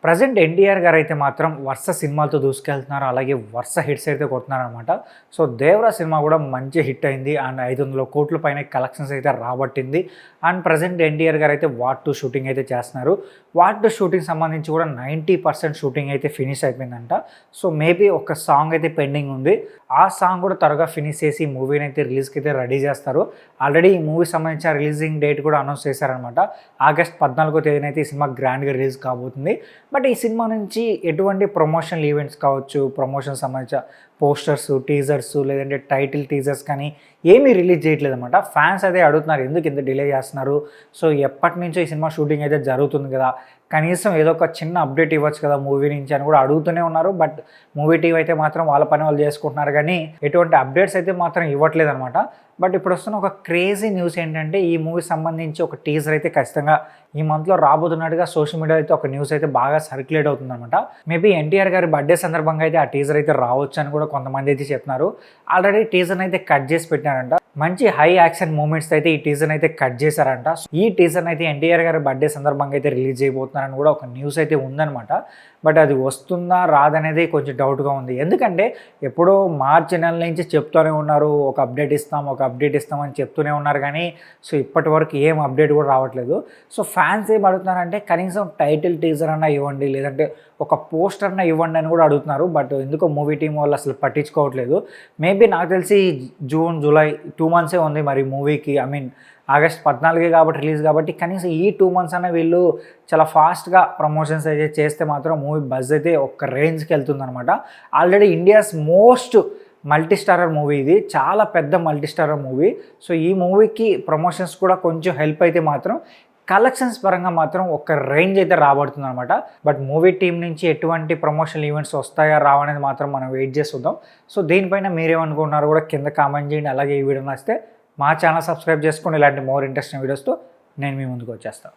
Present NTR గారు అయితే మాత్రం వరుస సినిమాలతో దూసుకెళ్తున్నారు. అలాగే వరుస హిట్స్ అయితే కొడుతున్నారనమాట. సో 'దేవరా' సినిమా కూడా మంచి హిట్ అయింది. అండ్ 500 కోట్ల పైన కలెక్షన్స్ అయితే రాబట్టింది. అండ్ ప్రజెంట్ ఎన్టీఆర్ గారు అయితే వార్ 2 షూటింగ్ అయితే చేస్తున్నారు. వార్ 2 షూటింగ్ సంబంధించి కూడా 90% షూటింగ్ అయితే ఫినిష్ అయిపోయిందంట. సో మేబీ ఒక సాంగ్ అయితే పెండింగ్ ఉంది. ఆ సాంగ్ కూడా త్వరగా ఫినిష్ చేసి మూవీని అయితే రిలీజ్కి అయితే రెడీ చేస్తారు. ఆల్రెడీ ఈ మూవీ సంబంధించిన రిలీజింగ్ డేట్ కూడా అనౌన్స్ చేశారనమాట. ఆగస్ట్ 14వ తేదీన అయితే ఈ సినిమా గ్రాండ్గా రిలీజ్ కాబోతుంది. బట్ ఈ సినిమా నుంచి ఎటువంటి ప్రమోషనల్ ఈవెంట్స్ కావచ్చు, ప్రమోషన్ సంబంధించిన పోస్టర్స్, టీజర్స్ లేదంటే టైటిల్ టీజర్స్ కానీ ఏమీ రిలీజ్ చేయట్లేదు అనమాట. ఫ్యాన్స్ అదే అడుగుతున్నారు, ఎందుకు ఇంత డిలే చేస్తున్నారు? సో ఎప్పటి నుంచో ఈ సినిమా షూటింగ్ అయితే జరుగుతుంది కదా, కనీసం ఏదో ఒక చిన్న అప్డేట్ ఇవ్వచ్చు కదా మూవీ నుంచి అని కూడా అడుగుతూనే ఉన్నారు. బట్ మూవీ టీవీ అయితే మాత్రం వాళ్ళ పని వాళ్ళు చేసుకుంటున్నారు కానీ ఎటువంటి అప్డేట్స్ అయితే మాత్రం ఇవ్వట్లేదు అనమాట. బట్ ఇప్పుడు వస్తున్న ఒక క్రేజీ న్యూస్ ఏంటంటే ఈ మూవీ సంబంధించి ఒక టీజర్ అయితే ఖచ్చితంగా ఈ మంత్లో రాబోతున్నట్టుగా సోషల్ మీడియా అయితే ఒక న్యూస్ అయితే బాగా సర్క్యులేట్ అవుతుంది అనమాట. మేబీ ఎన్టీఆర్ గారి బర్త్డే సందర్భంగా అయితే ఆ టీజర్ అయితే రావచ్చు అని కూడా కొంతమంది అయితే చెప్తున్నారు. ఆల్రెడీ టీజర్ని అయితే కట్ చేసి పెట్టారంట. మంచి హై యాక్షన్ మూమెంట్స్ అయితే ఈ టీజర్ని అయితే కట్ చేశారంట. ఈ టీజర్ని అయితే ఎన్టీఆర్ గారి బర్త్డే సందర్భంగా అయితే రిలీజ్ చేయబోతున్నారని కూడా ఒక న్యూస్ అయితే ఉందన్నమాట. బట్ అది వస్తుందా రాదనేది కొంచెం డౌట్గా ఉంది. ఎందుకంటే ఎప్పుడో మార్చి నెల నుంచి చెప్తూనే ఉన్నారు, ఒక అప్డేట్ ఇస్తామని చెప్తూనే ఉన్నారు కానీ సో ఇప్పటి వరకు ఏం అప్డేట్ కూడా రావట్లేదు. సో ఫ్యాన్స్ ఏం అడుగుతున్నారంటే కనీసం టైటిల్ టీజర్ అన్నా ఇవ్వండి, లేదంటే ఒక పోస్టర్ అన్నా ఇవ్వండి అని కూడా అడుగుతున్నారు. బట్ ఎందుకో మూవీ టీం వాళ్ళు అసలు పట్టించుకోవట్లేదు. మేబీ నాకు తెలిసి జూన్, జూలై 2 మంత్సే ఉంది మరి మూవీకి. ఆగస్ట్ 14 కాబట్టి రిలీజ్ కాబట్టి కనీసం ఈ 2 మంత్స్ అన్న వీళ్ళు చాలా ఫాస్ట్గా ప్రమోషన్స్ అయితే చేస్తే మాత్రం మూవీ బజ్ అయితే ఒక రేంజ్కి వెళ్తుందనమాట. Already India's most multi starrer movie ఇది, చాలా పెద్ద మల్టీ స్టారర్ మూవీ. సో ఈ మూవీకి ప్రమోషన్స్ కూడా కొంచెం హెల్ప్ అయితే మాత్రం కలెక్షన్స్ పరంగా మాత్రం ఒక రేంజ్ అయితే రాబడుతుంది అనమాట. బట్ మూవీ టీం నుంచి ఎటువంటి ప్రమోషనల్ ఈవెంట్స్ వస్తాయా రావనేది మాత్రం మనం వెయిట్ చేస్తుందాం. సో దీనిపైన మీరేమనుకుంటున్నారో కూడా కింద కామెంట్ చేయండి. అలాగే ఈ వీడియో నచ్చితే మా ఛానల్ సబ్స్క్రైబ్ చేసుకోండి. ఇలాంటి మోర్ ఇంట్రెస్టింగ్ వీడియోస్తో నేను మీ ముందుకు వచ్చేస్తాను.